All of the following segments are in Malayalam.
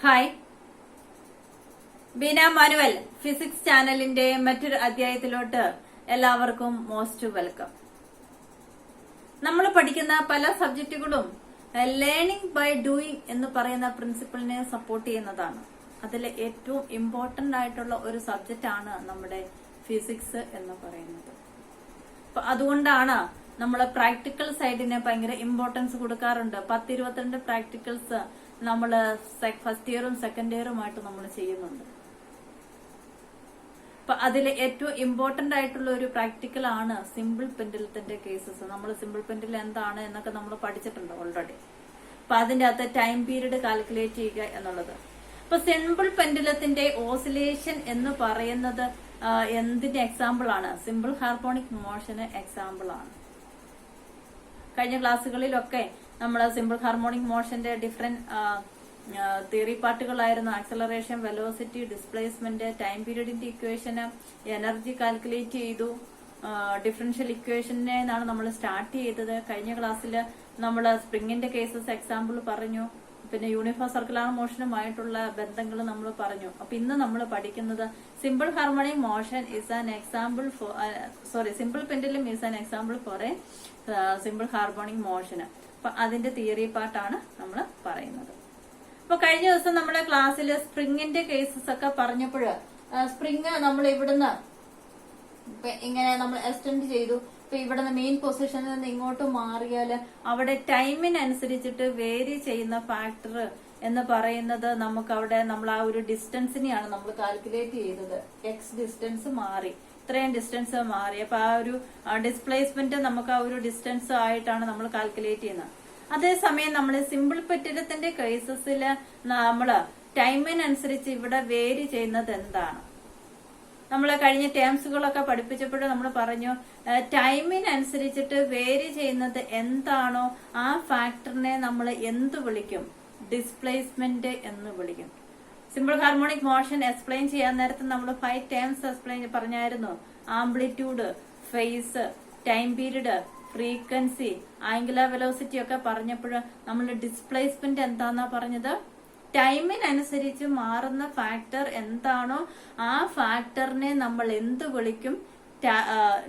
ഹായ്, ബീന മാനുവൽ ഫിസിക്സ് ചാനലിന്റെ മറ്റൊരു അധ്യായത്തിലോട്ട് എല്ലാവർക്കും മോസ്റ്റ് വെൽക്കം. നമ്മൾ പഠിക്കുന്ന പല സബ്ജക്റ്റുകളും ലേണിംഗ് ബൈ ഡൂയിങ് എന്ന് പറയുന്ന പ്രിൻസിപ്പിളിനെ സപ്പോർട്ട് ചെയ്യുന്നതാണ്. അതിൽ ഏറ്റവും ഇമ്പോർട്ടന്റ് ആയിട്ടുള്ള ഒരു സബ്ജക്റ്റ് ആണ് നമ്മുടെ ഫിസിക്സ് എന്ന് പറയുന്നത്. അപ്പൊ അതുകൊണ്ടാണ് നമ്മൾ പ്രാക്ടിക്കൽ സൈഡിന് ഭയങ്കര ഇമ്പോർട്ടൻസ് കൊടുക്കാറുണ്ട്. 10-22 പ്രാക്ടിക്കൽസ് നമ്മൾ ഫസ്റ്റ് ഇയറും സെക്കൻഡ് ഇയറുമായിട്ട് നമ്മൾ ചെയ്യുന്നുണ്ട്. അപ്പൊ അതിൽ ഏറ്റവും ഇമ്പോർട്ടന്റ് ആയിട്ടുള്ള ഒരു പ്രാക്ടിക്കൽ ആണ് സിമ്പിൾ പെൻഡുലത്തിന്റെ കേസസ്. നമ്മൾ സിമ്പിൾ പെൻഡുലം എന്താണ് എന്നൊക്കെ നമ്മൾ പഠിച്ചിട്ടുണ്ട് ഓൾറെഡി. അപ്പൊ അതിന്റെ അകത്ത് ടൈം പീരീഡ് കാൽക്കുലേറ്റ് ചെയ്യുക എന്നുള്ളത്. അപ്പൊ സിമ്പിൾ പെൻഡുലത്തിന്റെ ഓസിലേഷൻ എന്ന് പറയുന്നത് എന്തിന്റെ എക്സാമ്പിൾ ആണ്? സിമ്പിൾ ഹാർമോണിക് മോഷന് എക്സാമ്പിൾ ആണ്. കഴിഞ്ഞ ക്ലാസ്സുകളിലൊക്കെ നമ്മൾ സിമ്പിൾ ഹാർമോണിക് മോഷന്റെ ഡിഫറെന്റ് തിയറി പാർട്ടുകളായിരുന്നു. ആക്സലറേഷൻ, വെലോസിറ്റി, ഡിസ്പ്ലേസ്മെന്റ്, ടൈം പീരീഡിന്റെ ഇക്വേഷന്, എനർജി കാൽക്കുലേറ്റ് ചെയ്തു. ഡിഫറൻഷ്യൽ ഇക്വേഷനാണ് നമ്മൾ സ്റ്റാർട്ട് ചെയ്തത്. കഴിഞ്ഞ ക്ലാസ്സിൽ നമ്മൾ സ്പ്രിങ്ങിന്റെ കേസസ് എക്സാമ്പിൾ പറഞ്ഞു. പിന്നെ യൂണിഫോം സർക്കുലർ മോഷനുമായിട്ടുള്ള ബന്ധങ്ങൾ നമ്മൾ പറഞ്ഞു. അപ്പൊ ഇന്ന് നമ്മൾ പഠിക്കുന്നത് simple harmonic motion is an example for simple pendulum is an example for A simple harmonic motion. അപ്പൊ അതിന്റെ തിയറി പാർട്ടാണ് നമ്മൾ പറയുന്നത്. അപ്പൊ കഴിഞ്ഞ ദിവസം നമ്മുടെ ക്ലാസ്സിൽ സ്പ്രിങ്ങിന്റെ കേസസ് ഒക്കെ പറഞ്ഞപ്പോൾ സ്പ്രിങ് നമ്മൾ ഇവിടുന്ന് ഇങ്ങനെ നമ്മൾ എക്സ്റ്റെൻഡ് ചെയ്തു. ഇപ്പൊ ഇവിടുന്ന് മെയിൻ പൊസിഷനിൽ നിന്ന് ഇങ്ങോട്ട് മാറിയാൽ അവിടെ ടൈമിനനുസരിച്ചിട്ട് വേരി ചെയ്യുന്ന ഫാക്ടർ എന്ന് പറയുന്നത് നമുക്ക് അവിടെ നമ്മൾ ആ ഒരു ഡിസ്റ്റൻസിനെയാണ് നമ്മൾ കാൽക്കുലേറ്റ് ചെയ്തത്. എക്സ് ഡിസ്റ്റൻസ് മാറി, ഇത്രയും ഡിസ്റ്റൻസ് മാറി. അപ്പൊ ആ ഒരു ഡിസ്പ്ലേസ്മെന്റ് നമുക്ക് ആ ഒരു ഡിസ്റ്റൻസ് ആയിട്ടാണ് നമ്മൾ കാൽക്കുലേറ്റ് ചെയ്യുന്നത്. അതേസമയം നമ്മൾ സിമ്പിൾ പെൻഡുലത്തിന്റെ കേസസിൽ നമ്മൾ ടൈമിനനുസരിച്ച് ഇവിടെ വേരി ചെയ്യുന്നത് എന്താണ്? നമ്മൾ കഴിഞ്ഞ ടേംസുകളൊക്കെ പഠിപ്പിച്ചപ്പോൾ നമ്മൾ പറഞ്ഞു ടൈമിനനുസരിച്ചിട്ട് വേരി ചെയ്യുന്നത് എന്താണോ ആ ഫാക്ടറിനെ നമ്മൾ എന്ത് വിളിക്കും? ഡിസ്പ്ലേസ്മെന്റ് എന്ന് വിളിക്കും. സിമ്പിൾ ഹാർമോണിക് മോഷൻ എക്സ്പ്ലെയിൻ ചെയ്യാൻ നേരത്തെ നമ്മൾ 5 ടേംസ് എക്സ്പ്ലെയിൻ പറഞ്ഞായിരുന്നു. Amplitude, phase, time period, frequency, angular velocity ഒക്കെ പറഞ്ഞപ്പോൾ നമ്മൾ ഡിസ്പ്ലേസ്മെന്റ് എന്താന്നാ പറഞ്ഞത്? ടൈമിനനുസരിച്ച് മാറുന്ന ഫാക്ടർ എന്താണോ ആ ഫാക്ടറിനെ നമ്മൾ എന്ത് വിളിക്കും?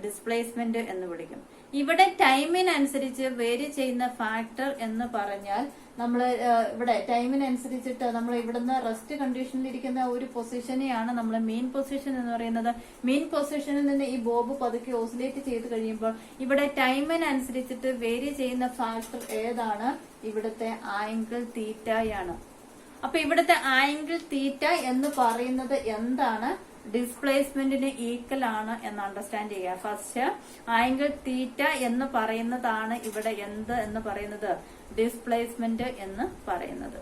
ഡിസ്പ്ലേസ്മെന്റ് എന്ന് വിളിക്കും. ഇവിടെ ടൈമിനനുസരിച്ച് വേരി ചെയ്യുന്ന ഫാക്ടർ എന്ന് പറഞ്ഞാൽ നമ്മൾ ഇവിടെ ടൈമിനനുസരിച്ചിട്ട് നമ്മൾ ഇവിടുന്ന് റെസ്റ്റ് കണ്ടീഷനിൽ ഇരിക്കുന്ന ഒരു പൊസിഷനെയാണ് നമ്മൾ മെയിൻ പൊസിഷൻ എന്ന് പറയുന്നത്. മെയിൻ പൊസിഷനിൽ നിന്ന് ഈ ബോബ് പതുക്കെ ഓസിലേറ്റ് ചെയ്ത് കഴിയുമ്പോൾ ഇവിടെ ടൈമിനനുസരിച്ചിട്ട് വേരി ചെയ്യുന്ന ഫാക്ടർ ഏതാണ്? ഇവിടുത്തെ ആംഗിൾ തീറ്റയാണ്. അപ്പൊ ഇവിടുത്തെ ആംഗിൾ തീറ്റ എന്ന് പറയുന്നത് എന്താണ്? ഡിസ്പ്ലേസ്മെന്റിന് ഈക്വൽ ആണ് എന്ന് അണ്ടർസ്റ്റാൻഡ് ചെയ്യുക. ഫസ്റ്റ് ആംഗിൾ തീറ്റ എന്ന് പറയുന്നതാണ് ഇവിടെ എന്ത് എന്ന് പറയുന്നത്? ഡിസ്പ്ലേസ്മെന്റ് എന്ന് പറയുന്നത്.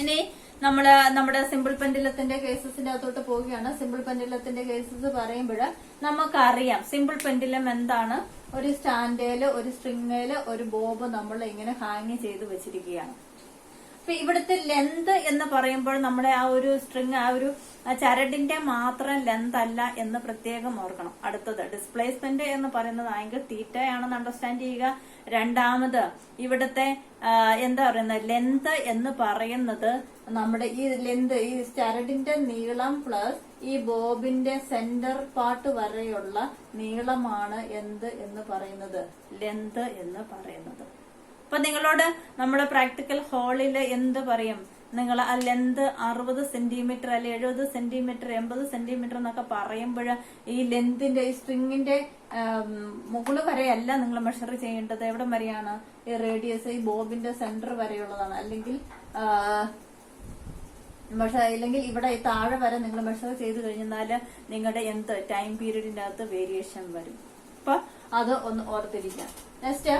ഇനി നമ്മള് നമ്മുടെ സിമ്പിൾ പെൻഡുലത്തിന്റെ കേസസിന്റെ അകത്തോട്ട് പോവുകയാണ്. സിമ്പിൾ പെൻഡുലത്തിന്റെ കേസസ് പറയുമ്പോൾ നമുക്കറിയാം സിമ്പിൾ പെൻഡുലം എന്താണ്? ഒരു സ്റ്റാൻഡേല്, ഒരു സ്ട്രിങ്ങേല് ഒരു ബോബ് നമ്മൾ ഇങ്ങനെ ഹാങ് ചെയ്ത് വെച്ചിരിക്കുകയാണ്. അപ്പൊ ഇവിടുത്തെ ലെന്ത് എന്ന് പറയുമ്പോൾ നമ്മുടെ ആ ഒരു സ്ട്രിങ്, ആ ഒരു ചരടിന്റെ മാത്രം ലെന്ത് അല്ല എന്ന് പ്രത്യേകം ഓർക്കണം. അടുത്തത് ഡിസ്പ്ലേസ്മെന്റ് എന്ന് പറയുന്നത് ആംഗിൾ തീറ്റയാണെന്ന് അണ്ടർസ്റ്റാൻഡ് ചെയ്യുക. രണ്ടാമത് ഇവിടുത്തെ എന്താ പറയുന്നത്? ലെന്ത് എന്ന് പറയുന്നത് നമ്മുടെ ഈ ലെന്ത്, ഈ ചരടിന്റെ നീളം പ്ലസ് ഈ ബോബിന്റെ സെന്റർ പാർട്ട് വരെയുള്ള നീളമാണ് എന്ത് എന്ന് പറയുന്നത്? ലെന്ത് എന്ന് പറയുന്നത്. അപ്പൊ നിങ്ങളോട് നമ്മുടെ പ്രാക്ടിക്കൽ ഹാളിൽ എന്ത് പറയും? നിങ്ങൾ ആ ലെന്ത് 60 സെന്റിമീറ്റർ അല്ലെ 70 സെന്റിമീറ്റർ 80 സെന്റിമീറ്റർ എന്നൊക്കെ പറയുമ്പോൾ ഈ ലെന്തിന്റെ, ഈ സ്ട്രിങ്ങിന്റെ മുകള് വരെയല്ല നിങ്ങൾ മെഷർ ചെയ്യേണ്ടത്. എവിടെ വരെയാണ്? ഈ റേഡിയസ്, ഈ ബോബിന്റെ സെന്റർ വരെയുള്ളതാണ്. അല്ലെങ്കിൽ ഇവിടെ താഴെ വരെ നിങ്ങൾ മെഷർ ചെയ്ത് കഴിഞ്ഞാൽ നിങ്ങളുടെ എന്ത് ടൈം പീരീഡിന്റെ അകത്ത് വേരിയേഷൻ വരും. അപ്പൊ അത് ഒന്ന് ഓർത്തിരിക്കാം. നെക്സ്റ്റ്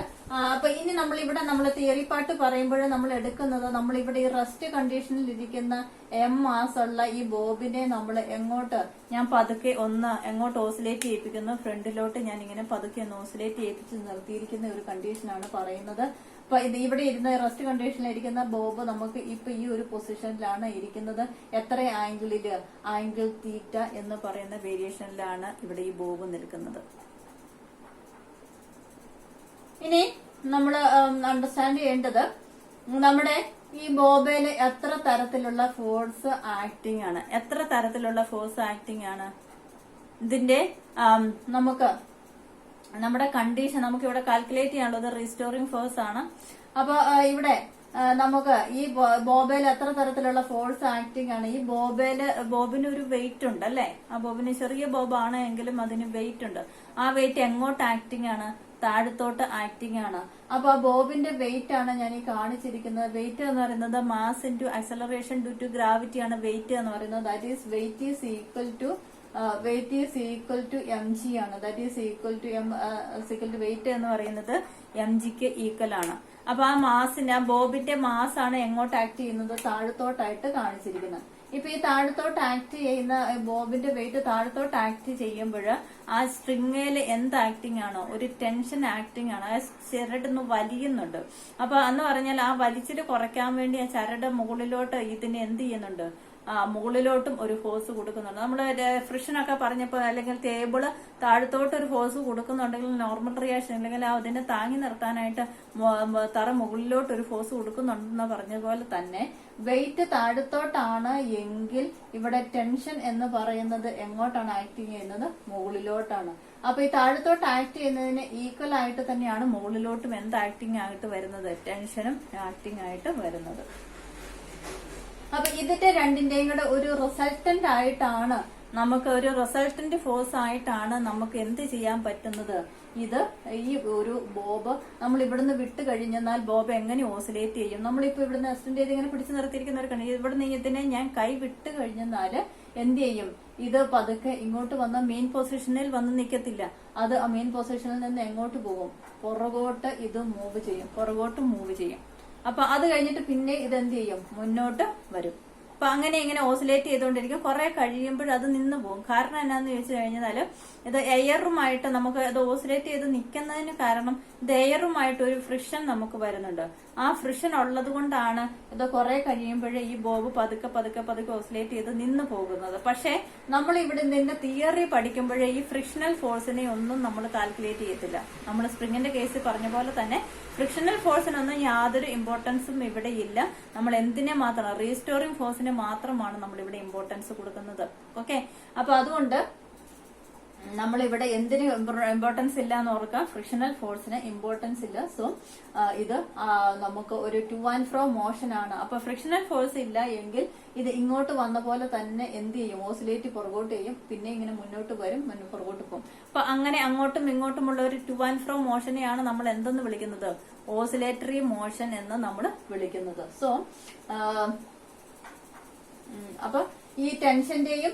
അപ്പൊ ഇനി നമ്മൾ തിയറി പാർട്ട് പറയുമ്പോൾ നമ്മൾ എടുക്കുന്നത്, നമ്മൾ ഇവിടെ ഈ റെസ്റ്റ് കണ്ടീഷനിൽ ഇരിക്കുന്ന മാസ് ഉള്ള ഈ ബോബിനെ നമ്മൾ ഞാൻ പതുക്കെ എങ്ങോട്ട് ഓസിലേറ്റ് ചെയ്യിപ്പിക്കുന്നു? ഫ്രണ്ടിലോട്ട് ഞാൻ ഇങ്ങനെ പതുക്കെ ഒന്ന് ഓസിലേറ്റ് ചെയ്യിപ്പിച്ച് നിർത്തിയിരിക്കുന്ന ഒരു കണ്ടീഷനാണ് പറയുന്നത്. അപ്പൊ ഇവിടെ ഇരുന്ന റെസ്റ്റ് കണ്ടീഷനിൽ ഇരിക്കുന്ന ബോബ് നമുക്ക് ഇപ്പൊ ഈ ഒരു പൊസിഷനിലാണ് ഇരിക്കുന്നത്. എത്ര ആംഗിളില്? ആംഗിൾ തീറ്റ എന്ന് പറയുന്ന വേരിയേഷനിലാണ് ഇവിടെ ഈ ബോബ് നിൽക്കുന്നത്. ഇനി നമ്മൾ അണ്ടർസ്റ്റാൻഡ് ചെയ്യേണ്ടത് നമ്മുടെ ഈ ബോബയില് എത്ര തരത്തിലുള്ള ഫോഴ്സ് ആക്ടിങ് ആണ്, എത്ര തരത്തിലുള്ള ഫോഴ്സ് ആക്ടിങ് ആണ് ഇതിന്റെ നമുക്ക് നമ്മുടെ കണ്ടീഷൻ നമുക്ക് ഇവിടെ കാൽക്കുലേറ്റ് ചെയ്യാനുള്ളത് റീസ്റ്റോറിംഗ് ഫോഴ്സ് ആണ്. അപ്പൊ ഇവിടെ നമുക്ക് ഈ ബോബയിൽ എത്ര തരത്തിലുള്ള ഫോഴ്സ് ആക്ടിങ് ആണ്. ഈ ബോബിന് ഒരു വെയിറ്റ് ഉണ്ട് അല്ലെ, ആ ബോബിന് ചെറിയ ബോബാണ് എങ്കിലും അതിന് വെയിറ്റ് ഉണ്ട്. ആ വെയിറ്റ് എങ്ങോട്ട് ആക്ടിങ് ആണ്, താഴത്തോട്ട് ആക്ടിങ് ആണ്. അപ്പൊ ആ ബോബിന്റെ വെയിറ്റ് ആണ് ഞാൻ ഈ കാണിച്ചിരിക്കുന്നത്. വെയിറ്റ് എന്ന് പറയുന്നത് mass into acceleration due to gravity ആണ് വെയിറ്റ് എന്ന് പറയുന്നത്. That is weight is equal to mg ആണ്. That is equal to weight എന്ന് പറയുന്നത് mg ക്ക് ഈക്വൽ ആണ്. അപ്പൊ ആ മാസിന്റെ, ആ ബോബിന്റെ മാസ് ആണ് എങ്ങോട്ട് ആക്ട് ചെയ്യുന്നത്, താഴത്തോട്ടായിട്ട് കാണിച്ചിരിക്കുന്നത്. ഇപ്പൊ ഈ താഴത്തോട്ട് ആക്ട് ചെയ്യുന്ന ബോബിന്റെ വെയിറ്റ് താഴത്തോട്ട് ആക്ട് ചെയ്യുമ്പോൾ ആ സ്ട്രിങ്ങിൽ എന്ത് ആക്ടിങ് ആണോ, ഒരു ടെൻഷൻ ആക്ടിങ് ആണ്. ആ ചരടൊന്ന് വലിയുന്നുണ്ട്. അപ്പൊ എന്ന് പറഞ്ഞാൽ ആ വലിച്ചിട്ട് കുറയ്ക്കാൻ വേണ്ടി ആ ചരട് മുകളിലോട്ട് ഇതിന് എന്ത് ചെയ്യുന്നുണ്ട്, മുകളിലോട്ടും ഒരു ഫോഴ്സ് കൊടുക്കുന്നുണ്ട്. നമ്മള് ഫ്രിക്ഷൻ ഒക്കെ പറഞ്ഞപ്പോ അല്ലെങ്കിൽ ടേബിള് താഴത്തോട്ട് ഒരു ഫോഴ്സ് കൊടുക്കുന്നുണ്ടെങ്കിൽ നോർമൽ റിയാക്ഷൻ അല്ലെങ്കിൽ അതിനെ താങ്ങി നിർത്താനായിട്ട് തറ മുകളിലോട്ട് ഒരു ഫോഴ്സ് കൊടുക്കുന്നുണ്ടെന്ന് പറഞ്ഞതുപോലെ തന്നെ വെയിറ്റ് താഴത്തോട്ടാണ് എങ്കിൽ ഇവിടെ ടെൻഷൻ എന്ന് പറയുന്നത് എങ്ങോട്ടാണ് ആക്ടിങ് ചെയ്യുന്നത്, മുകളിലോട്ടാണ്. അപ്പൊ ഈ താഴത്തോട്ട് ആക്ട് ചെയ്യുന്നതിന് ഈക്വൽ ആയിട്ട് തന്നെയാണ് മുകളിലോട്ടും എന്ത് ആക്ടിങ് ആയിട്ട് വരുന്നത്, ടെൻഷനും ആക്ടിങ് ആയിട്ട് വരുന്നത്. അപ്പൊ ഇതിന്റെ രണ്ടിന്റെയും കൂടെ ഒരു റിസൾട്ടന്റ് ആയിട്ടാണ് നമുക്ക്, ഒരു റിസൾട്ടന്റ് ഫോഴ്സ് ആയിട്ടാണ് നമുക്ക് എന്ത് ചെയ്യാൻ പറ്റുന്നത്. ഇത് ഈ ഒരു ബോബ് നമ്മൾ ഇവിടുന്ന് വിട്ട് കഴിഞ്ഞാൽ ബോബ് എങ്ങനെ ഓസിലേറ്റ് ചെയ്യും. നമ്മളിപ്പോ ഇവിടുന്ന് അസിസ്റ്റന്റ് ചെയ്ത് ഇങ്ങനെ പിടിച്ചു നിർത്തിയിരിക്കുന്ന ഒരു കണി, ഇവിടുന്ന് ഇതിനെ ഞാൻ കൈ വിട്ട് കഴിഞ്ഞാല് എന്ത് ചെയ്യും, ഇത് പതുക്കെ ഇങ്ങോട്ട് വന്ന മെയിൻ പൊസിഷനിൽ വന്ന് നിൽക്കത്തില്ല. അത് ആ മെയിൻ പൊസിഷനിൽ നിന്ന് എങ്ങോട്ട് പോകും, പുറകോട്ട് ഇത് മൂവ് ചെയ്യും. അപ്പൊ അത് കഴിഞ്ഞിട്ട് പിന്നെ ഇത് എന്ത് ചെയ്യും, മുന്നോട്ട് വരും. അപ്പൊ അങ്ങനെ ഇങ്ങനെ ഓസിലേറ്റ് ചെയ്തുകൊണ്ടിരിക്കും. കുറെ കഴിയുമ്പോൾ അത് നിന്ന് പോകും. കാരണം എന്നാന്ന് ചോദിച്ചു കഴിഞ്ഞാല് ഇത് എയറുമായിട്ട് നമുക്ക് ഇത് ഓസിലേറ്റ് ചെയ്ത് നിൽക്കുന്നതിന് കാരണം ഇത് എയറുമായിട്ട് ഒരു ഫ്രിക്ഷൻ നമുക്ക് വരുന്നുണ്ട്. ആ ഫ്രിക്ഷൻ ഉള്ളത് കൊണ്ടാണ് ഇത് കുറെ കഴിയുമ്പോഴേ ഈ ബോബ് പതുക്കെ ഓസിലേറ്റ് ചെയ്ത് നിന്ന് പോകുന്നത്. പക്ഷെ നമ്മൾ ഇവിടെ ഇതിന്റെ തിയറി പഠിക്കുമ്പോഴേ ഈ ഫ്രിക്ഷണൽ ഫോഴ്സിനെ ഒന്നും നമ്മൾ കാൽക്കുലേറ്റ് ചെയ്യത്തില്ല. നമ്മൾ സ്പ്രിങ്ങിന്റെ കേസിൽ പറഞ്ഞ പോലെ തന്നെ ഫ്രിക്ഷണൽ ഫോഴ്സിനൊന്നും യാതൊരു ഇമ്പോർട്ടൻസും ഇവിടെ ഇല്ല. നമ്മൾ എന്തിനെ മാത്രം, റീസ്റ്റോറിംഗ് ഫോഴ്സിന് മാത്രമാണ് നമ്മൾ ഇവിടെ ഇമ്പോർട്ടൻസ് കൊടുക്കുന്നത്. ഓക്കെ, അപ്പൊ അതുകൊണ്ട് നമ്മൾ ഇവിടെ എന്തിന് ഇമ്പോർട്ടൻസ് ഇല്ല എന്ന് ഓർക്കാം, ഫ്രിക്ഷണൽ ഫോഴ്സിന് ഇമ്പോർട്ടൻസ് ഇല്ല. സോ ഇത് നമുക്ക് ഒരു ടു ആൻഡ് ഫ്രോ മോഷൻ ആണ്. അപ്പൊ ഫ്രിക്ഷണൽ ഫോഴ്സ് ഇല്ല എങ്കിൽ ഇത് ഇങ്ങോട്ട് വന്ന പോലെ തന്നെ എന്ത് ചെയ്യും, ഓസിലേറ്റ് പുറകോട്ട് ചെയ്യും, പിന്നെ ഇങ്ങനെ മുന്നോട്ട് വരും, പുറകോട്ട് പോകും. അപ്പൊ അങ്ങനെ അങ്ങോട്ടും ഇങ്ങോട്ടുമുള്ള ഒരു ടു ആൻഡ് ഫ്രോ മോഷനെയാണ് നമ്മൾ എന്തെന്ന് വിളിക്കുന്നത്, ഓസിലേറ്ററി മോഷൻ എന്ന് നമ്മൾ വിളിക്കുന്നത്. സോ അപ്പൊ ഈ ടെൻഷന്റെയും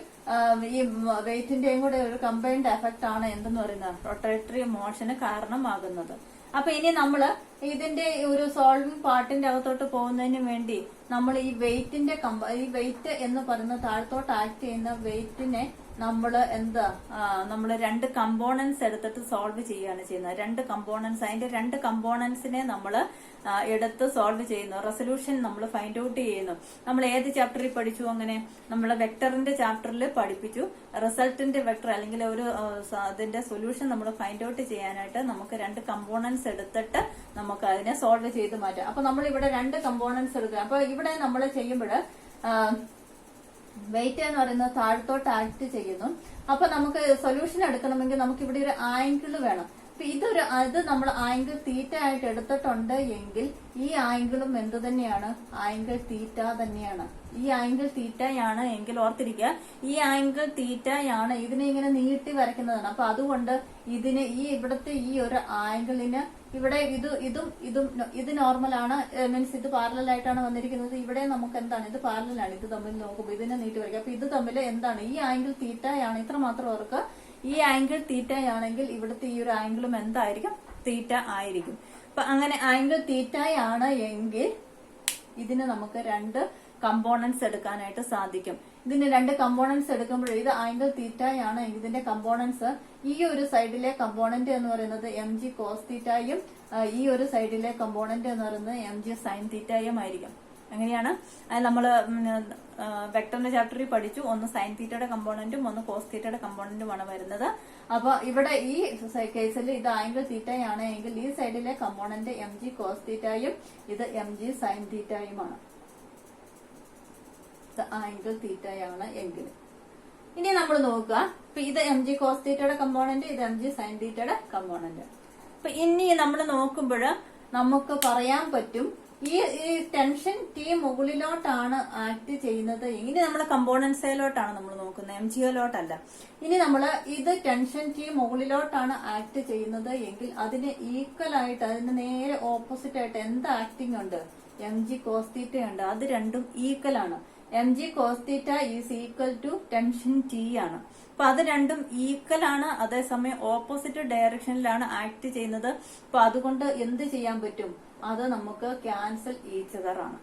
ഈ വെയിറ്റിന്റെയും കൂടെ ഒരു കമ്പൈൻഡ് എഫക്ട് ആണ് എന്തെന്ന് പറയുന്നത് റൊട്ടേറ്ററി മോഷന് കാരണമാകുന്നത്. അപ്പൊ ഇനി നമ്മള് ഇതിന്റെ ഒരു സോൾവിംഗ് പാർട്ടിന്റെ അകത്തോട്ട് പോകുന്നതിന് വേണ്ടി നമ്മൾ ഈ വെയിറ്റിന്റെ ഈ വെയിറ്റ് എന്ന് പറയുന്ന താഴത്തോട്ട് ആക്ട് ചെയ്യുന്ന വെയിറ്റിനെ നമ്മള് നമ്മള് രണ്ട് കമ്പോണൻസ് എടുത്തിട്ട് സോൾവ് ചെയ്യുകയാണ് ചെയ്യുന്നത്. രണ്ട് കമ്പോണൻസ്, അതിന്റെ രണ്ട് കമ്പോണൻസിനെ നമ്മള് എടുത്ത് സോൾവ് ചെയ്യുന്നു. റെസൊല്യൂഷൻ നമ്മൾ ഫൈൻഡ് ഔട്ട് ചെയ്യുന്നു. നമ്മൾ ഏത് ചാപ്റ്ററിൽ പഠിച്ചു, അങ്ങനെ നമ്മൾ വെക്ടറിന്റെ ചാപ്റ്ററിൽ പഠിപ്പിച്ചു. റിസൾട്ടിന്റെ വെക്ടർ അല്ലെങ്കിൽ ഒരു അതിന്റെ സൊല്യൂഷൻ നമ്മൾ ഫൈൻഡ് ഔട്ട് ചെയ്യാനായിട്ട് നമുക്ക് രണ്ട് കമ്പോണൻസ് എടുത്തിട്ട് നമുക്ക് അതിനെ സോൾവ് ചെയ്ത് മാറ്റാം. അപ്പൊ നമ്മൾ ഇവിടെ രണ്ട് കമ്പോണൻസ് എടുക്കുക. അപ്പൊ ഇവിടെ നമ്മൾ ചെയ്യുമ്പോൾ വെയിറ്റ് എന്ന് പറയുന്നത് താഴത്തോട്ട് ആക്ട് ചെയ്യുന്നു. അപ്പൊ നമുക്ക് സൊല്യൂഷൻ എടുക്കണമെങ്കിൽ നമുക്ക് ഇവിടെ ഒരു ആംഗിൾ വേണം. അപ്പൊ ഇത് നമ്മൾ ആംഗിൾ തീറ്റ ആയിട്ട് എടുത്തിട്ടുണ്ട് എങ്കിൽ ഈ ആംഗിളും എന്ത് തന്നെയാണ്, ആംഗിൾ തീറ്റ തന്നെയാണ്. ഈ ആംഗിൾ തീറ്റയാണ് എങ്കിൽ ഓർത്തിരിക്കുക, ഈ ആംഗിൾ തീറ്റയാണ്. ഇതിനെ ഇങ്ങനെ നീട്ടി വരയ്ക്കുന്നതാണ്. അപ്പൊ അതുകൊണ്ട് ഇതിന് ഇവിടുത്തെ ഈ ഒരു ആംഗിളിന് ഇവിടെ ഇത് നോർമലാണ്, മീൻസ് ഇത് പാരലൽ ആയിട്ടാണ് വന്നിരിക്കുന്നത്. ഇവിടെ നമുക്ക് എന്താണ്, ഇത് പാരലലാണ്. ഇത് തമ്മിൽ നോക്കുമ്പോൾ ഇതിനെ നീട്ടി വരയ്ക്കുക. അപ്പൊ ഇത് തമ്മിൽ എന്താണ്, ഈ ആംഗിൾ തീറ്റയാണ്. ഇത്ര മാത്രം ഓർക്കുക, ഈ ആംഗിൾ തീറ്റയാണെങ്കിൽ ഇവിടുത്തെ ഈ ഒരു ആംഗിളും എന്തായിരിക്കും, തീറ്റ ആയിരിക്കും. അപ്പൊ അങ്ങനെ ആംഗിൾ തീറ്റയാണ് എങ്കിൽ ഇതിന് നമുക്ക് രണ്ട് കമ്പോണൻസ് എടുക്കാനായിട്ട് സാധിക്കും. ഇതിന് രണ്ട് കമ്പോണൻസ് എടുക്കുമ്പോൾ ഇത് ആംഗിൾ തീറ്റയാണ്. ഇതിന്റെ കമ്പോണൻസ് ഈ ഒരു സൈഡിലെ കമ്പോണന്റ് എന്ന് പറയുന്നത് mg കോസ് തീറ്റയും ഈ ഒരു സൈഡിലെ കമ്പോണന്റ് എന്ന് പറയുന്നത് mg സൈൻ തീറ്റയും ആയിരിക്കും. എങ്ങനെയാണ് നമ്മള് വെക്ടറിന്റെ ചാപ്റ്ററിൽ പഠിച്ചു, ഒന്ന് സൈൻ തീറ്റയുടെ കമ്പോണന്റും ഒന്ന് കോസ് തീറ്റയുടെ കമ്പോണന്റുമാണ് വരുന്നത്. അപ്പൊ ഇവിടെ ഈ കേസിൽ ഇത് ആംഗിൾ തീറ്റയാണ് എങ്കിൽ ഈ സൈഡിലെ കമ്പോണന്റ് mg കോസ് തീറ്റയും ഇത് mg സൈൻ തീറ്റയുമാണ്. ദ ആംഗിൾ തീറ്റയാണ് എങ്കിൽ. ഇനി നമ്മൾ നോക്കുക, ഇപ്പൊ ഇത് എം ജി കോസ് തീറ്റയുടെ കമ്പോണന്റ്, ഇത് എം ജി സൈൻ തീറ്റയുടെ കമ്പോണന്റ്. അപ്പൊ ഇനി നമ്മൾ നോക്കുമ്പോൾ നമുക്ക് പറയാൻ പറ്റും ഈ ടെൻഷൻ ടി മുകളിലോട്ടാണ് ആക്ട് ചെയ്യുന്നത്. ഇനി നമ്മൾ കമ്പോണൻസിലോട്ടാണ് നമ്മൾ നോക്കുന്നത്, എം ജിയിലോട്ടല്ല. ഇനി നമ്മൾ ഇത് ടെൻഷൻ ടി മുകളിലോട്ടാണ് ആക്ട് ചെയ്യുന്നത് എങ്കിൽ അതിന് ഈക്വൽ ആയിട്ട്, അതിന് നേരെ ഓപ്പോസിറ്റ് ആയിട്ട് എന്ത് ആക്ടിങ് ഉണ്ട്? എം ജി കോസ് തീറ്റ ഉണ്ട്. അത് രണ്ടും ഈക്വൽ ആണ്. M G cos theta is equal to tension T ആണ്. അപ്പൊ അത് രണ്ടും ഈക്വൽ ആണ്, അതേസമയം ഓപ്പോസിറ്റ് ഡയറക്ഷനിലാണ് ആക്ട് ചെയ്യുന്നത്. അപ്പൊ അതുകൊണ്ട് എന്ത് ചെയ്യാൻ പറ്റും? അത് നമുക്ക് ക്യാൻസൽ ഈച്ച് അതർ ആണ്.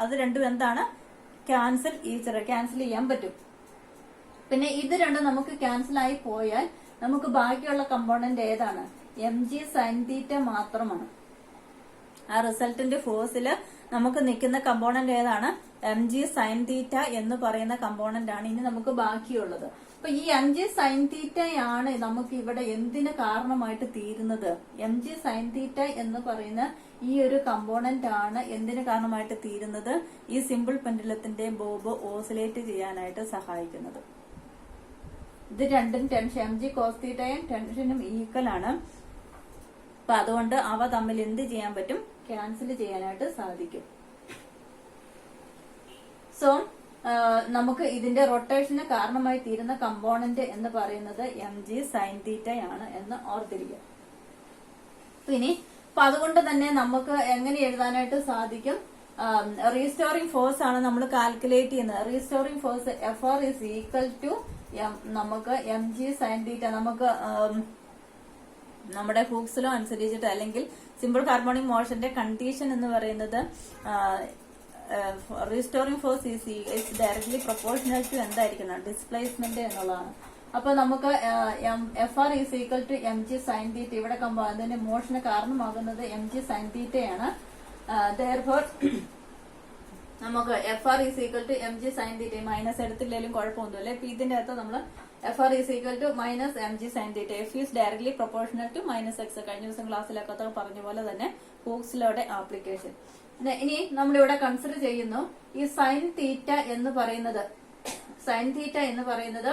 അത് രണ്ടും എന്താണ്? ക്യാൻസൽ ഈച്ച് അതർ, ക്യാൻസൽ ചെയ്യാൻ പറ്റും. പിന്നെ ഇത് രണ്ടും നമുക്ക് ക്യാൻസൽ ആയി പോയാൽ നമുക്ക് ബാക്കിയുള്ള കമ്പോണന്റ് ഏതാണ്? എം ജി സൈൻ തീറ്റ മാത്രമാണ്. ആ റിസൾട്ടന്റ് ഫോഴ്സില് നമുക്ക് നിൽക്കുന്ന കമ്പോണന്റ് ഏതാണ്? എം ജി സൈൻ തീറ്റ എന്ന് പറയുന്ന കമ്പോണന്റ് ആണ് ഇനി നമുക്ക് ബാക്കിയുള്ളത്. അപ്പൊ ഈ എം ജി സൈൻ തീറ്റയാണ് നമുക്ക് ഇവിടെ എന്തിന് കാരണമായിട്ട് തീരുന്നത്? എം ജി സൈൻ തീറ്റ എന്ന് പറയുന്ന ഈ ഒരു കമ്പോണന്റ് ആണ് എന്തിന് കാരണമായിട്ട് തീരുന്നത്? ഈ സിമ്പിൾ പെൻഡുലത്തിന്റെ ബോബ് ഓസിലേറ്റ് ചെയ്യാനായിട്ട് സഹായിക്കുന്നത്. ഇത് രണ്ടും ടെൻഷൻ, എം ജി കോസ് തീറ്റയും ടെൻഷനും ഈക്വൽ ആണ്. അപ്പൊ അതുകൊണ്ട് അവ തമ്മിൽ എന്ത് ചെയ്യാൻ പറ്റും? ക്യാൻസൽ ചെയ്യാനായിട്ട് സാധിക്കും. സോ നമുക്ക് ഇതിന്റെ റൊട്ടേഷന് കാരണമായി തീരുന്ന കമ്പോണന്റ് എന്ന് പറയുന്നത് എം ജി സൈൻ തീറ്റയാണ് എന്ന് ഓർത്തിരിക്കുക. ഇനി അപ്പൊ അതുകൊണ്ട് തന്നെ നമുക്ക് എങ്ങനെ എഴുതാനായിട്ട് സാധിക്കും? റീസ്റ്റോറിംഗ് ഫോഴ്സ് ആണ് നമ്മൾ കാൽക്കുലേറ്റ് ചെയ്യുന്നത്. Restoring force F R is equal to നമുക്ക് എം ജി സൈൻ തീറ്റ, നമുക്ക് നമ്മുടെ ഹൂക്സിലോ അനുസരിച്ചിട്ട് അല്ലെങ്കിൽ സിമ്പിൾ ഹാർമോണിക് മോഷന്റെ കണ്ടീഷൻ എന്ന് പറയുന്നത് restoring force is directly proportional to എന്തായിരിക്കണം? ഡിസ്പ്ലേസ്മെന്റ് എന്നുള്ളതാണ്. അപ്പൊ നമുക്ക് F R is equal to M G sine theta, ഇവിടെ അതിന്റെ മോഷന് കാരണമാകുന്നത് എം ജി സൈൻ തീറ്റയാണ്. therefore നമുക്ക് F R is equal to M G sine theta, minus എടുത്തില്ലെങ്കിലും കുഴപ്പമൊന്നുമില്ല. ഇപ്പൊ ഇതിന്റെ അകത്ത് നമ്മൾ F R is equal to minus M G sine theta, F is directly proportional to minus X. കഴിഞ്ഞ ദിവസം ക്ലാസ്സിലൊക്കെ പറഞ്ഞ പോലെ തന്നെ ഹൂക്സിലോയുടെ ആപ്ലിക്കേഷൻ. ഇനി നമ്മളിവിടെ കൺസിഡർ ചെയ്യുന്നു ഈ സൈൻ തീറ്റ എന്ന് പറയുന്നത്, സൈൻ തീറ്റ എന്ന് പറയുന്നത്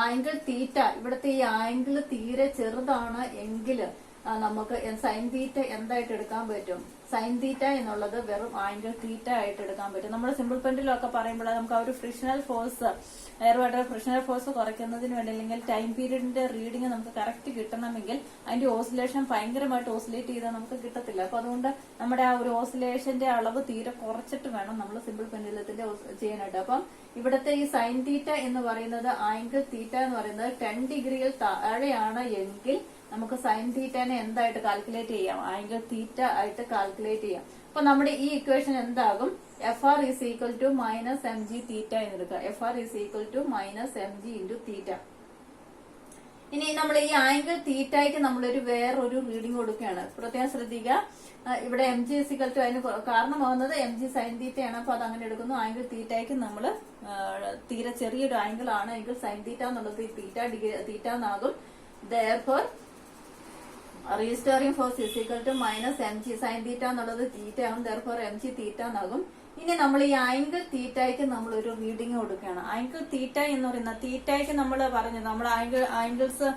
ആംഗിൾ തീറ്റ, ഇവിടുത്തെ ഈ ആംഗിൾ തീരെ ചെറുതാണ് എങ്കിൽ നമുക്ക് സൈൻ തീറ്റ എന്തായിട്ട് എടുക്കാൻ പറ്റും? സൈൻ തീറ്റ എന്നുള്ളത് വെറും ആംഗിൾ തീറ്റ ആയിട്ട് എടുക്കാൻ പറ്റും. നമ്മൾ സിമ്പിൾ പെൻഡിലൊക്കെ പറയുമ്പോൾ നമുക്ക് ആ ഒരു ഫ്രിക്ഷണൽ ഫോഴ്സ്, എയർവാട്ടർ ഫ്രിക്ഷണൽ ഫോഴ്സ് കുറയ്ക്കുന്നതിന് വേണ്ടി അല്ലെങ്കിൽ ടൈം പീരീഡിന്റെ റീഡിംഗ് നമുക്ക് കറക്റ്റ് കിട്ടണമെങ്കിൽ അതിന്റെ ഓസിലേഷൻ ഭയങ്കരമായിട്ട് ഓസിലേറ്റ് ചെയ്താൽ നമുക്ക് കിട്ടത്തില്ല. അപ്പൊ അതുകൊണ്ട് നമ്മുടെ ആ ഒരു ഓസിലേഷന്റെ അളവ് തീരെ കുറച്ചിട്ട് വേണം നമ്മൾ സിമ്പിൾ പെൻഡുലത്തിന്റെ ചെയ്യാനായിട്ട്. അപ്പം ഇവിടുത്തെ ഈ സൈൻ തീറ്റ എന്ന് പറയുന്നത് ആംഗിൾ തീറ്റ എന്ന് പറയുന്നത് 10 ഡിഗ്രിയിൽ താഴെയാണ് എങ്കിൽ നമുക്ക് സൈൻ തീറ്റനെ എന്തായിട്ട് കാൽക്കുലേറ്റ് ചെയ്യാം? ആംഗിൾ തീറ്റ ആയിട്ട് കാൽക്കുലേറ്റ് ചെയ്യാം. അപ്പൊ നമ്മുടെ ഈ ഇക്വേഷൻ എന്താകും? F R is equal to minus M G theta എന്ന് എടുക്കുക. F R is equal to minus M G into theta. ഇനി നമ്മൾ ഈ ആംഗിൾ തീറ്റയ്ക്ക് നമ്മളൊരു വേറൊരു റീഡിംഗ് കൊടുക്കുകയാണ്. പ്രത്യേകം ശ്രദ്ധിക്കുക, ഇവിടെ എം ജി ഈക്വൽ ടു അതിന് കാരണമാകുന്നത് എം ജി സൈൻ തീറ്റയാണ്. അപ്പൊ അത് അങ്ങനെ എടുക്കുന്നു. ആംഗിൾ തീറ്റയ്ക്ക് നമ്മൾ തീരെ ചെറിയൊരു ആംഗിൾ ആണ് എങ്കിൽ സൈൻ തീറ്റ എന്നുള്ളത് തീറ്റ എന്നാകും. therefore restoring force is equal to minus M G sine theta എന്നുള്ളത് തീറ്റ ആകും. therefore എം ജി തീറ്റ എന്നാകും. ഇനി നമ്മൾ ഈ ആംഗിൾ തീറ്റയ്ക്ക് നമ്മൾ ഒരു റീഡിംഗ് കൊടുക്കുകയാണ്. ആംഗിൾ തീറ്റ എന്ന് പറയുന്ന തീറ്റയ്ക്ക് നമ്മൾ പറഞ്ഞു, നമ്മൾ ആംഗിൾസ്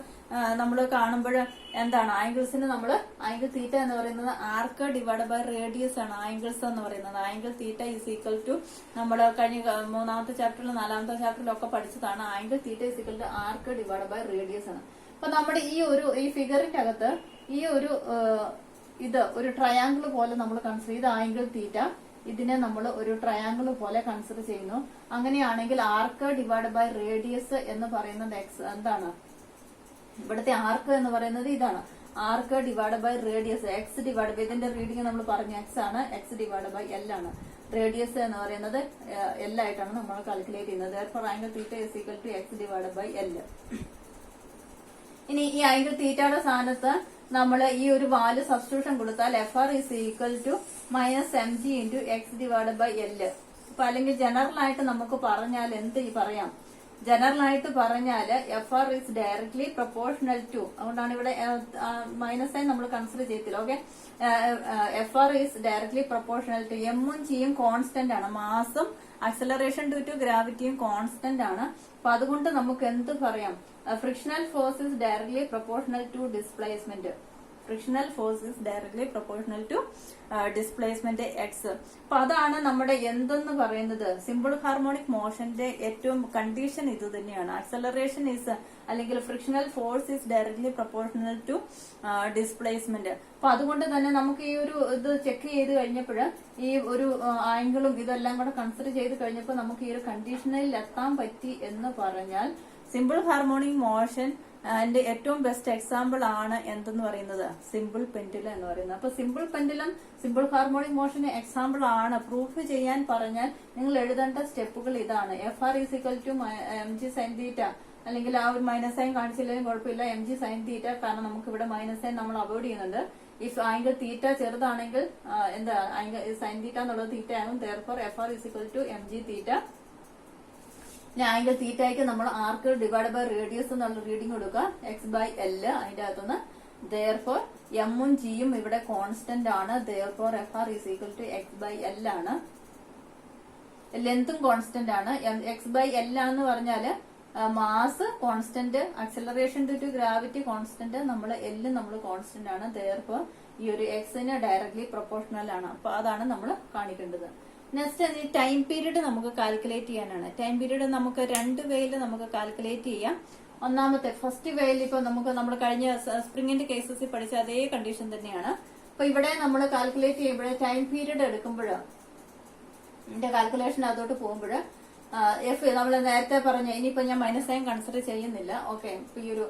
നമ്മൾ കാണുമ്പോൾ എന്താണ് ആംഗിൾസിന് നമ്മൾ ആംഗിൾ തീറ്റ എന്ന് പറയുന്നത് ആർക്ക് ഡിവൈഡ് ബൈ റേഡിയസ് ആണ് ആംഗിൾസ് എന്ന് പറയുന്നത്. Angle theta is equal to നമ്മൾ കഴിഞ്ഞ 3ാമത്തെ ചാപ്റ്ററിലും 4ാമത്തെ ചാപ്റ്ററിലും ഒക്കെ പഠിച്ചതാണ്. Angle theta is equal to arc divide by radius ആണ്. അപ്പൊ നമ്മുടെ ഈ ഫിഗറിന്റെ അകത്ത് ഈ ഒരു ട്രയാങ്കിൾ പോലെ നമ്മൾ കൺസിഡർ ചെയ്ത് ആംഗിൾ തീറ്റ, ഇതിനെ നമ്മൾ ഒരു ട്രയാങ്കിൾ പോലെ കൺസിഡർ ചെയ്യുന്നു. അങ്ങനെയാണെങ്കിൽ ആർക്ക് ഡിവൈഡ് ബൈ റേഡിയസ് എന്ന് പറയുന്നത് എക്സ് എന്താണ്? ഇവിടുത്തെ ആർക്ക് എന്ന് പറയുന്നത് ഇതാണ്. Arc divide by radius X divide by, ഇതിന്റെ റീഡിംഗ് നമ്മൾ പറഞ്ഞു എക്സ് ആണ്, എക്സ് ഡിവൈഡ് ബൈ എൽ ആണ്. റേഡിയസ് എന്ന് പറയുന്നത് എൽ ആയിട്ടാണ് നമ്മൾ കാൽക്കുലേറ്റ് ചെയ്യുന്നത്. therefore angle theta is equal to X divide by L. ഇനി ഈ ആംഗിൾ തീറ്റയുടെ സ്ഥാനത്ത് നമ്മൾ ഈ ഒരു വാല്യൂ സബ്സ്റ്റിറ്റ്യൂഷൻ കൊടുത്താൽ F R is equal to minus M G into X divide by L. അപ്പൊ അല്ലെങ്കിൽ ജനറൽ ആയിട്ട് നമുക്ക് പറഞ്ഞാൽ എന്ത് പറയാം? ജനറൽ ആയിട്ട് പറഞ്ഞാല് F R is directly proportional to, അതുകൊണ്ടാണ് ഇവിടെ മൈനസ് സൈൻ നമ്മൾ കൺസിഡർ ചെയ്തില്ല. Okay, F R is directly proportional to, എമ്മും ജിയും കോൺസ്റ്റന്റ് ആണ്, മാസും അക്സലറേഷൻ ഡ്യൂ ടു ഗ്രാവിറ്റിയും കോൺസ്റ്റന്റ് ആണ്. അപ്പൊ അതുകൊണ്ട് നമുക്ക് എന്ത് പറയാം, frictional force is directly proportional to displacement. Frictional force is directly proportional to displacement X. അപ്പൊ അതാണ് നമ്മുടെ എന്തെന്ന് പറയുന്നത്, സിമ്പിൾ ഹാർമോണിക് മോഷന്റെ ഏറ്റവും കണ്ടീഷൻ ഇത് തന്നെയാണ്. ആക്സലറേഷൻ ഈസ് അല്ലെങ്കിൽ frictional force is directly proportional to displacement. അപ്പൊ അതുകൊണ്ട് തന്നെ നമുക്ക് ഈ ഒരു ഇത് ചെക്ക് ചെയ്ത് കഴിഞ്ഞപ്പോൾ ഈ ഒരു ആംഗിളും ഇതെല്ലാം കൂടെ കൺസിഡർ ചെയ്ത് കഴിഞ്ഞപ്പോൾ നമുക്ക് ഈ ഒരു കണ്ടീഷനിൽ എത്താൻ പറ്റി എന്ന് പറഞ്ഞാൽ സിമ്പിൾ ഹാർമോണിക് മോഷൻ അതിന്റെ ഏറ്റവും ബെസ്റ്റ് എക്സാമ്പിൾ ആണ് എന്തെന്ന് പറയുന്നത്, സിമ്പിൾ പെൻഡുലം എന്ന് പറയുന്നത്. അപ്പൊ സിമ്പിൾ പെൻഡുലം സിമ്പിൾ ഹാർമോണിക് മോഷന് എക്സാമ്പിൾ ആണ്. പ്രൂഫ് ചെയ്യാൻ പറഞ്ഞാൽ നിങ്ങൾ എഴുതേണ്ട സ്റ്റെപ്പുകൾ ഇതാണ്. F R is equal to M G sine theta, അല്ലെങ്കിൽ ആ ഒരു മൈനസ് സൈൻ കാണിച്ചില്ലെങ്കിലും കുഴപ്പമില്ല, എം ജി സൈൻ തീറ്റ, കാരണം നമുക്ക് ഇവിടെ മൈനസ് സൈൻ നമ്മൾ അവോയ്ഡ് ചെയ്യുന്നുണ്ട്. ഇഫ് ആംഗിൾ തീറ്റ ചെറുതാണെങ്കിൽ എന്താ ആംഗിൾ സൈൻ തീറ്റ എന്നുള്ളത് തീറ്റ ആകും. Therefore F R is equal to M G theta. Angle തീറ്റയ്ക്ക് നമ്മൾ ആർക്ക് ഡിവൈഡ് ബൈ റേഡിയസ് എന്നുള്ള റീഡിംഗ് കൊടുക്കുക, എക്സ് ബൈ എൽ അതിന്റെ അകത്തുനിന്ന്. ദെയർഫോർ എമ്മും ജിയും ഇവിടെ കോൺസ്റ്റന്റ് ആണ്. Therefore F R is equal to X by L ആണ്. ലെങ്തും കോൺസ്റ്റന്റ് ആണ്. എക്സ് ബൈ എൽ ആണെന്ന് പറഞ്ഞാല് mass constant, അക്സലറേഷൻ due to gravity constant, നമ്മൾ എല്ലും നമ്മൾ കോൺസ്റ്റന്റ് ആണ്. ദെയർഫോർ ഈ ഒരു എക്സിന് ഡയറക്ട്ലി പ്രൊപ്പോർഷണൽ ആണ്. അപ്പൊ അതാണ് നമ്മൾ കാണിക്കേണ്ടത്. നെക്സ്റ്റ് ഈ ടൈം പീരീഡ് നമുക്ക് കാൽക്കുലേറ്റ് ചെയ്യാനാണ്. ടൈം പീരീഡ് നമുക്ക് രണ്ട് വേയിൽ നമുക്ക് കാൽക്കുലേറ്റ് ചെയ്യാം. ഒന്നാമത്തെ ഫസ്റ്റ് വേയിൽ ഇപ്പൊ നമുക്ക് നമ്മൾ കഴിഞ്ഞ സ്പ്രിങ്ങിന്റെ കേസസിൽ പഠിച്ച അതേ കണ്ടീഷൻ തന്നെയാണ്. അപ്പൊ ഇവിടെ നമ്മൾ കാൽക്കുലേറ്റ് ചെയ്യുമ്പോൾ ടൈം പീരീഡ് എടുക്കുമ്പോൾ ഇതിന്റെ കാൽക്കുലേഷൻ അതോട്ട് പോകുമ്പോൾ എഫ് നമ്മൾ നേരത്തെ പറഞ്ഞ, ഇനിയിപ്പോ ഞാൻ മൈനസ് സൈൻ കൺസിഡർ ചെയ്യുന്നില്ല. ഓക്കെ, ഇപ്പൊ ഈ ഒരു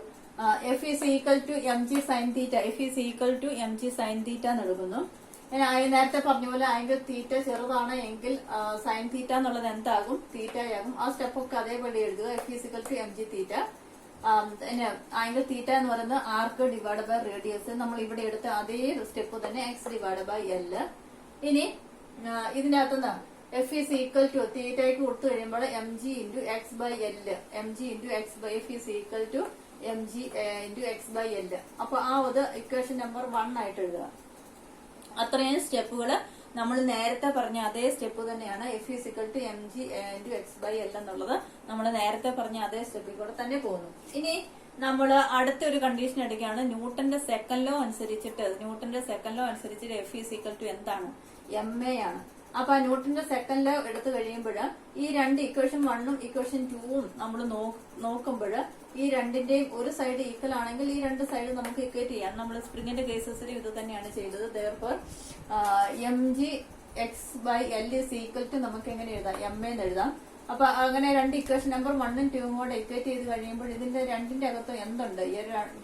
F is equal to M G sine theta, F is equal to M G sine theta എന്ന് എടുക്കുന്നു. നേരത്തെ പറഞ്ഞ പോലെ ആംഗിൾ തീറ്റ ചെറുതാണ് എങ്കിൽ സൈൻ തീറ്റ എന്നുള്ളത് എന്താകും, തീറ്റയാകും. ആ സ്റ്റെപ്പൊക്കെ അതേപോലെ എഴുതുക. F is equal to M G theta. Angle theta എന്ന് പറയുന്നത് ആർക്ക് ഡിവൈഡ് ബൈ റേഡിയസ്. നമ്മൾ ഇവിടെ എടുത്ത അതേ സ്റ്റെപ്പ് തന്നെ എക്സ് ഡിവൈഡ് ബൈ എൽ. ഇനി ഇതിന്റെ അകത്തുനിന്ന് എഫ് ഈസ് ഈക്വൽ ടു തീറ്റയ്ക്ക് കൊടുത്തു കഴിയുമ്പോൾ M G into X by L, M G into X by F is equal to M G into X by L. അപ്പൊ ആ ഒരു ഇക്വേഷൻ നമ്പർ 1 ആയിട്ട് എഴുതുക. അത്രയും സ്റ്റെപ്പുകൾ നമ്മൾ നേരത്തെ പറഞ്ഞ അതേ സ്റ്റെപ്പ് തന്നെയാണ്. F is equal to M G into X by L എന്നുള്ളത് നമ്മൾ നേരത്തെ പറഞ്ഞ അതേ സ്റ്റെപ്പിൽ കൂടെ തന്നെ പോകുന്നു. ഇനി നമ്മൾ അടുത്തൊരു കണ്ടീഷൻ എടുക്കുകയാണ്. ന്യൂട്ടന്റെ സെക്കൻഡ് ലോ അനുസരിച്ചിട്ട് എഫ് ഈസിക്കൽ ടു എന്താണ്, എം എ ആണ്. അപ്പൊ ന്യൂട്ടന്റെ സെക്കൻഡ് ലോ എടുത്തു കഴിയുമ്പോൾ ഈ രണ്ട് ഇക്വേഷൻ 1ഉം ഇക്വേഷൻ 2ഉം നമ്മൾ നോക്കുമ്പോൾ ഈ രണ്ടിന്റെയും ഒരു സൈഡ് ഈക്വൽ ആണെങ്കിൽ ഈ രണ്ട് സൈഡ് നമുക്ക് ഇക്വേറ്റ് ചെയ്യാം. നമ്മൾ സ്പ്രിങ്ങിന്റെ കേസസിൽ ഇത് തന്നെയാണ് ചെയ്തത്. Therefore M G X by L is equal to നമുക്ക് എങ്ങനെ എഴുതാം, എം എന്ന് എഴുതാം. അപ്പൊ അങ്ങനെ രണ്ട് ഇക്വേഷൻ നമ്പർ 1ഉം 2ഉം കൂടെ ഇക്വേറ്റ് ചെയ്ത് കഴിയുമ്പോൾ ഇതിന്റെ രണ്ടിന്റെ അകത്ത് എന്തുണ്ട്, ഈ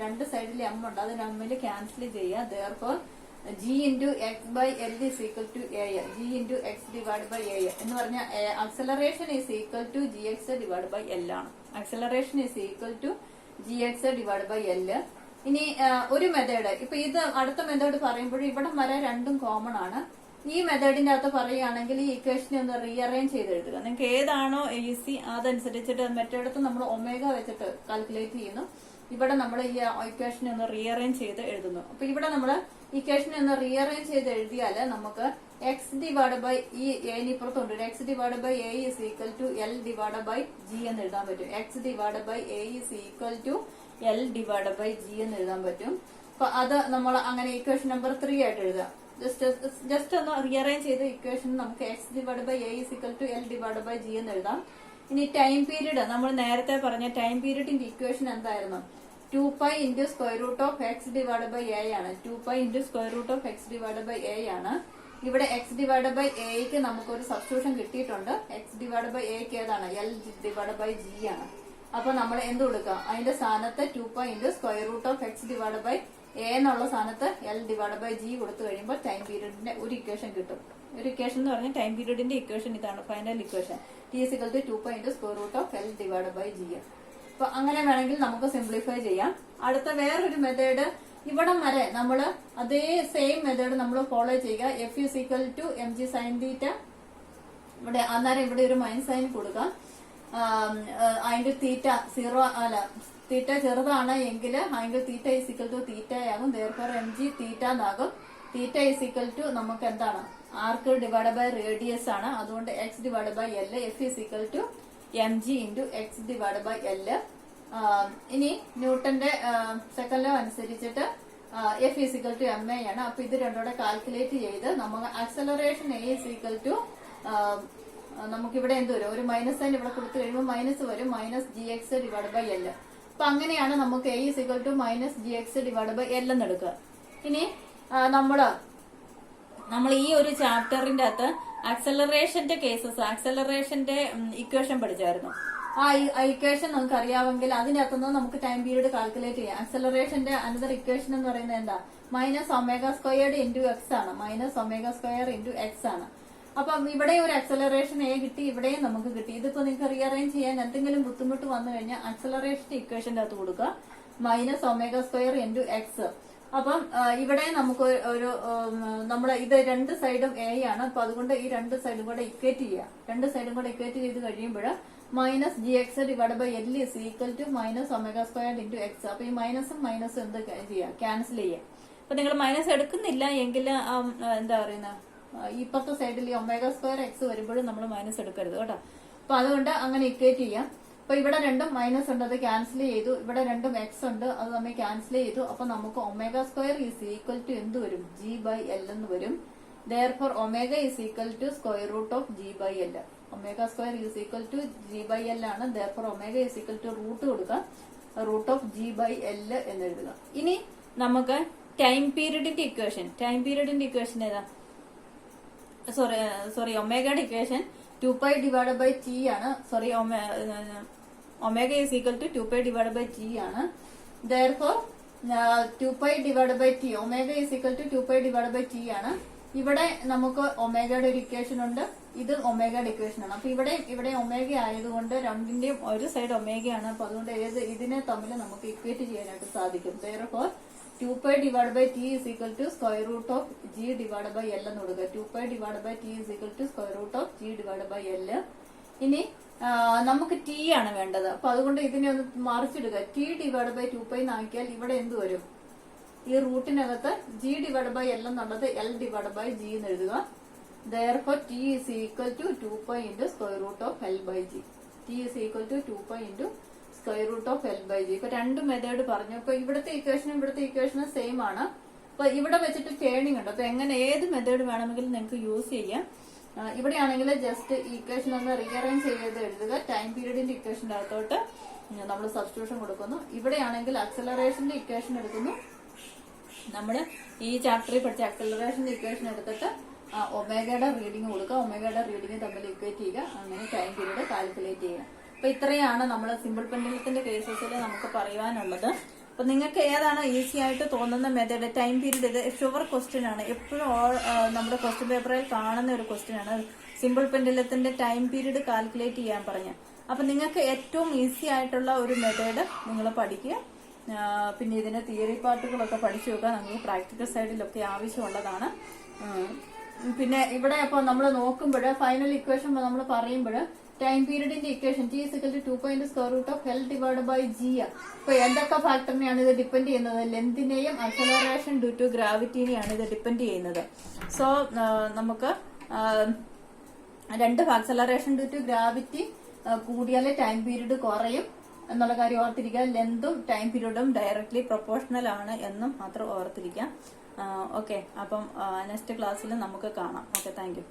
രണ്ട് സൈഡിൽ എം ഉണ്ട്, അത് തമ്മിൽ ക്യാൻസൽ ചെയ്യുക. Therefore G into X by L is equal to A, G into X divide by A എന്ന് പറഞ്ഞാൽ acceleration is equal to G X divide by L ആണ്. Acceleration is equal to G X divide by L. ഇനി ഒരു മെത്തേഡ്, ഇപ്പൊ ഇത് അടുത്ത മെത്തേഡ് പറയുമ്പോൾ ഇവിടെ വരെ രണ്ടും കോമൺ ആണ്. ഈ മെത്തേഡിന്റെ അകത്ത് പറയുകയാണെങ്കിൽ ഈ ഇക്വേഷനെ ഒന്ന് റീഅറേഞ്ച് ചെയ്ത് എഴുതുക. നിങ്ങൾക്ക് ഏതാണോ ഈസി അതനുസരിച്ചിട്ട് മറ്റേടത്ത് നമ്മൾ ഒമേഗ വെച്ചിട്ട് കാൽക്കുലേറ്റ് ചെയ്യുന്നു. ഇവിടെ നമ്മൾ ഈ ഇക്വേഷനെ ഒന്ന് റീഅറേഞ്ച് ചെയ്ത് എഴുതുന്നു. അപ്പൊ ഇവിടെ നമ്മൾ ഇക്വേഷനെ ഒന്ന് റീഅറേഞ്ച് ചെയ്ത് എഴുതിയാൽ നമുക്ക് എക്സ് ഡിവൈഡ് ബൈ ഈ ഇപ്പുറത്തുണ്ട്, X divide by A is equal to L divide by G എന്ന് എഴുതാൻ പറ്റും. X divide by A is equal to L divide by G എന്ന് എഴുതാൻ പറ്റും. അപ്പൊ അത് നമ്മൾ അങ്ങനെ ഇക്വേഷൻ നമ്പർ 3 ആയിട്ട് എഴുതാം. ജസ്റ്റ് ഒന്ന് റീഅറേഞ്ച് ചെയ്ത് ഇക്വേഷൻ നമുക്ക് X divide by A is equal to L divide by G എന്ന് എഴുതാം. ഇനി ടൈം പീരീഡ്, നമ്മൾ നേരത്തെ പറഞ്ഞ ടൈം പീരീഡിന്റെ ഇക്വേഷൻ എന്തായിരുന്നു, 2π into square root of X divide by A ആണ്. 2π into square root of X divide by A ആണ്. ഇവിടെ എക്സ് ഡിവൈഡ് ബൈ എക്ക് നമുക്കൊരു സബ്സ്റ്റിറ്റ്യൂഷൻ കിട്ടിയിട്ടുണ്ട്. എക്സ് ഡിവൈഡ് ബൈ എക്ക് ഏതാണ്, എൽ ഡിവൈഡ് ബൈ ജി ആണ്. അപ്പൊ നമ്മൾ എന്ത് കൊടുക്കുക, അതിന്റെ സ്ഥാനത്ത് 2π into square root of X divide by A എന്നുള്ള സ്ഥാനത്ത് എൽ ഡിവൈഡ് ബൈ ജി കൊടുത്തു കഴിയുമ്പോൾ ടൈം പീരീഡിന്റെ ഒരു ഇക്വേഷൻ കിട്ടും. ഒരു ഇക്വേഷൻ എന്ന് പറഞ്ഞാൽ ടൈം പീരീഡിന്റെ ഇക്വേഷൻ ഇതാണ്, final equation. T is equal to 2π into square root of L divide by G. അപ്പൊ അങ്ങനെ വേണമെങ്കിൽ നമുക്ക് സിംപ്ലിഫൈ ചെയ്യാം. അടുത്ത വേറൊരു മെത്തേഡ്, ഇവിടം വരെ നമ്മൾ അതേ സെയിം മെത്തേഡ് നമ്മൾ ഫോളോ ചെയ്യുക. F is equal to M G sine theta, ഇവിടെ അന്നേരം ഇവിടെ ഒരു മൈനസ് സൈൻ കൊടുക്കാം. ആംഗിൾ തീറ്റ 0 അല്ല തീറ്റ ചെറുതാണ് എങ്കിൽ angle theta is equal to തീറ്റയാകും. therefore mg തീറ്റ എന്നാകും. തീറ്റ ഈസ് ഈക്വൽ ടു നമുക്ക് എന്താണ് ആർക്ക് ഡിവൈഡ് ബൈ റേഡിയസ് ആണ്. അതുകൊണ്ട് x divide by L. F is equal to mg into X divide by L. ഇനി ന്യൂട്ടന്റെ സെക്കൻഡ് ലോ അനുസരിച്ചിട്ട് F is equal to M A ആണ്. അപ്പൊ ഇത് രണ്ടോടെ കാൽക്കുലേറ്റ് ചെയ്ത് നമുക്ക് acceleration A is equal to നമുക്കിവിടെ എന്ത് വരും, ഒരു മൈനസ് സൈൻ ഇവിടെ കൊടുത്തു കഴിയുമ്പോൾ മൈനസ് വരും, minus G X divide by L. അപ്പൊ അങ്ങനെയാണ് നമുക്ക് A is equal to minus G X divide by L എന്ന് എടുക്കുക. ഇനി നമ്മൾ ഈ ഒരു ചാപ്റ്ററിന്റെ അകത്ത് ആക്സലറേഷന്റെ കേസസ്, ആക്സലറേഷന്റെ ഇക്വേഷൻ പഠിച്ചായിരുന്നു. ആ ഇക്വേഷൻ നമുക്ക് അറിയാമെങ്കിൽ അതിനകത്തുനിന്ന് നമുക്ക് ടൈം പീരീഡ് കാൽക്കുലേറ്റ് ചെയ്യാം. ആക്സലറേഷന്റെ അനദർ ഇക്വേഷൻ എന്ന് പറയുന്നത് എന്താ, minus omega squared into X ആണ്. Minus omega square into X ആണ്. അപ്പം ഇവിടെ ഒരു ആക്സലറേഷൻ എ കിട്ടി, ഇവിടെയും നമുക്ക് കിട്ടി. ഇതിപ്പോ നിങ്ങൾക്ക് റീഅറേഞ്ച് ചെയ്യാൻ എന്തെങ്കിലും ബുദ്ധിമുട്ട് വന്നു കഴിഞ്ഞാൽ ആക്സലറേഷൻ ഇക്വേഷന്റെ അകത്ത് കൊടുക്കുക, minus omega square into X. അപ്പം ഇവിടെ നമുക്ക് ഒരു നമ്മുടെ ഇത് രണ്ട് സൈഡും എ ആണ്. അപ്പൊ അതുകൊണ്ട് ഈ രണ്ട് സൈഡും കൂടെ ഇക്വേറ്റ് ചെയ്യാം. രണ്ട് സൈഡും കൂടെ ഇക്വേറ്റ് ചെയ്ത് കഴിയുമ്പോൾ minus G X divide by L is equal to minus omega square into X. അപ്പൊ ഈ മൈനസും മൈനസും എന്ത് ചെയ്യാം, ക്യാൻസൽ ചെയ്യാം. അപ്പൊ നിങ്ങൾ മൈനസ് എടുക്കുന്നില്ല എങ്കിൽ എന്താ പറയുന്നത്, ഇപ്പുറത്തെ സൈഡിൽ ഈ ഒമേഗ സ്ക്വയർ എക്സ് വരുമ്പോഴും നമ്മൾ മൈനസ് എടുക്കരുത് കേട്ടോ. അപ്പൊ അതുകൊണ്ട് അങ്ങനെ ഇക്വേറ്റ് ചെയ്യാം. അപ്പൊ ഇവിടെ രണ്ടും മൈനസ് ഉണ്ട്, അത് ക്യാൻസൽ ചെയ്തു. ഇവിടെ രണ്ടും എക്സ് ഉണ്ട്, അത് നമ്മൾ ക്യാൻസൽ ചെയ്തു. അപ്പൊ നമുക്ക് omega square is equal to എന്ത് വരും, ജി ബൈ എൽ എന്ന് വരും. therefore omega is equal to square root of G by L. Omega square is equal to G by L ആണ്. therefore omega is equal to root കൊടുക്കുക, root of G by L എന്ന് എഴുതുക. ഇനി നമുക്ക് ടൈം പീരീഡിന്റെ ഇക്വേഷൻ ഏതാ, സോറി ഒമേഗയുടെ ഇക്വേഷൻ 2π ഡിവൈഡ് ബൈ ടി ആണ്. Sorry omega is equal to 2π divide by T ആണ്. therefore 2π divide by T, omega is equal to 2π divide by T ആണ്. ഇവിടെ നമുക്ക് ഒമേഗയുടെ ഒരു ഇക്വേഷൻ ഉണ്ട്, ഇത് ഒമേഗയുടെ ഇക്വേഷൻ ആണ്. അപ്പൊ ഇവിടെ ഒമേഗ ആയതുകൊണ്ട് രണ്ടിന്റെയും ഒരു സൈഡ് ഒമേഗയാണ്. അപ്പൊ അതുകൊണ്ട് ഇതിനെ തമ്മിൽ നമുക്ക് ഇക്വേറ്റ് ചെയ്യാനായിട്ട് സാധിക്കും. therefore 2π divide by T is equal to square root of G divide by L എന്ന് കൊടുക്കുക. 2π divide by T is equal to square root of G divide by L. ഇനി നമുക്ക് ടി ആണ് വേണ്ടത്. അപ്പൊ അതുകൊണ്ട് ഇതിനെ ഒന്ന് മറിച്ചിടുക. ടി ഡിവൈഡ് ബൈ 2π എന്നാക്കിയാൽ ഇവിടെ എന്ത് വരും, ഈ റൂട്ടിനകത്ത് ജി ഡിവൈഡ് ബൈ എൽ എന്നുള്ളത് എൽ ഡിവൈഡ് ബൈ ജി എന്ന് എഴുതുക. therefore T is equal to 2π into square root of L by G. T is equal to 2π into square root of L by G. ഇപ്പൊ രണ്ട് മെത്തേഡ് പറഞ്ഞു. ഇപ്പൊ ഇവിടുത്തെ ഇക്വേഷനും സെയിം ആണ്. അപ്പൊ ഇവിടെ വെച്ചിട്ട് ടേണിംഗ് ഉണ്ട്. അപ്പൊ എങ്ങനെ ഏത് മെത്തേഡ് വേണമെങ്കിലും നിങ്ങൾക്ക് യൂസ് ചെയ്യാം. ഇവിടെയാണെങ്കിൽ ജസ്റ്റ് ഇക്വേഷൻ ഒന്ന് റീഅറേഞ്ച് ചെയ്ത് എഴുതുക. ടൈം പീരീഡിന്റെ ഇക്വേഷന്റെ അകത്തോട്ട് നമ്മൾ സബ്സ്റ്റിറ്റ്യൂഷൻ കൊടുക്കുന്നു. ഇവിടെയാണെങ്കിൽ ആക്സലറേഷന്റെ ഇക്വേഷൻ എടുക്കുന്നു. നമ്മൾ ഈ ചാപ്റ്ററിൽ പഠിച്ച ആക്സലറേഷന്റെ ഇക്വേഷൻ എടുത്തിട്ട് ഒമേഗയുടെ റീഡിംഗ് കൊടുക്കുക. ഒമേഗയുടെ റീഡിംഗ് തമ്മിൽ ഇക്വേറ്റ് ചെയ്യുക. അങ്ങനെ ടൈം പീരീഡ് കാൽക്കുലേറ്റ് ചെയ്യുക. അപ്പൊ ഇത്രയാണ് നമ്മൾ സിമ്പിൾ പെൻഡുലത്തിന്റെ കേസസിൽ നമുക്ക് പറയുവാനുള്ളത്. അപ്പൊ നിങ്ങൾക്ക് ഏതാണ് ഈസി ആയിട്ട് തോന്നുന്ന മെത്തേഡ്, ടൈം പീരീഡ്, ഇത് ഷുവർ ക്വസ്റ്റ്യൻ ആണ്. എപ്പോഴും നമ്മുടെ ക്വസ്റ്റ്യൻ പേപ്പറിൽ കാണുന്ന ഒരു ക്വസ്റ്റ്യൻ ആണ്. സിമ്പിൾ പെൻഡുലത്തിന്റെ ടൈം പീരീഡ് കാൽക്കുലേറ്റ് ചെയ്യാൻ പറഞ്ഞ. അപ്പൊ നിങ്ങൾക്ക് ഏറ്റവും ഈസി ആയിട്ടുള്ള ഒരു മെത്തേഡ് നിങ്ങൾ പഠിക്കുക. പിന്നെ ഇതിന്റെ തിയറി പാർട്ടുകളൊക്കെ പഠിച്ചു വെക്കുക. നമുക്ക് പ്രാക്ടിക്കൽ സൈഡിലൊക്കെ ആവശ്യമുള്ളതാണ്. പിന്നെ ഇവിടെ അപ്പൊ നമ്മൾ നോക്കുമ്പോൾ ഫൈനൽ ഇക്വേഷൻ നമ്മൾ പറയുമ്പോൾ ടൈം പീരീഡിന്റെ equation T is equal to 2π into square root of L divide by G. അപ്പൊ എന്തൊക്കെ ഫാക്ടറിനെയാണ് ഇത് ഡിപ്പെൻഡ് ചെയ്യുന്നത്, ലെന്തിനെയും ആക്സലറേഷൻ ഡ്യൂ ടു ഗ്രാവിറ്റിനെയാണ് ഇത് ഡിപ്പെൻഡ് ചെയ്യുന്നത്. സോ നമുക്ക് രണ്ട് ആക്സലറേഷൻ ഡ്യൂ ടു ഗ്രാവിറ്റി കൂടിയാലേ ടൈം പീരീഡ് കുറയും എന്നുള്ള കാര്യം ഓർത്തിരിക്കുക. ലെന്തും ടൈം പീരീഡും ഡയറക്ട്ലി പ്രൊപ്പോർഷണൽ ആണ് എന്നും മാത്രം ഓർത്തിരിക്കാം. ഓക്കെ, അപ്പം നെക്സ്റ്റ് ക്ലാസ്സിൽ നമുക്ക് കാണാം. Okay, thank you.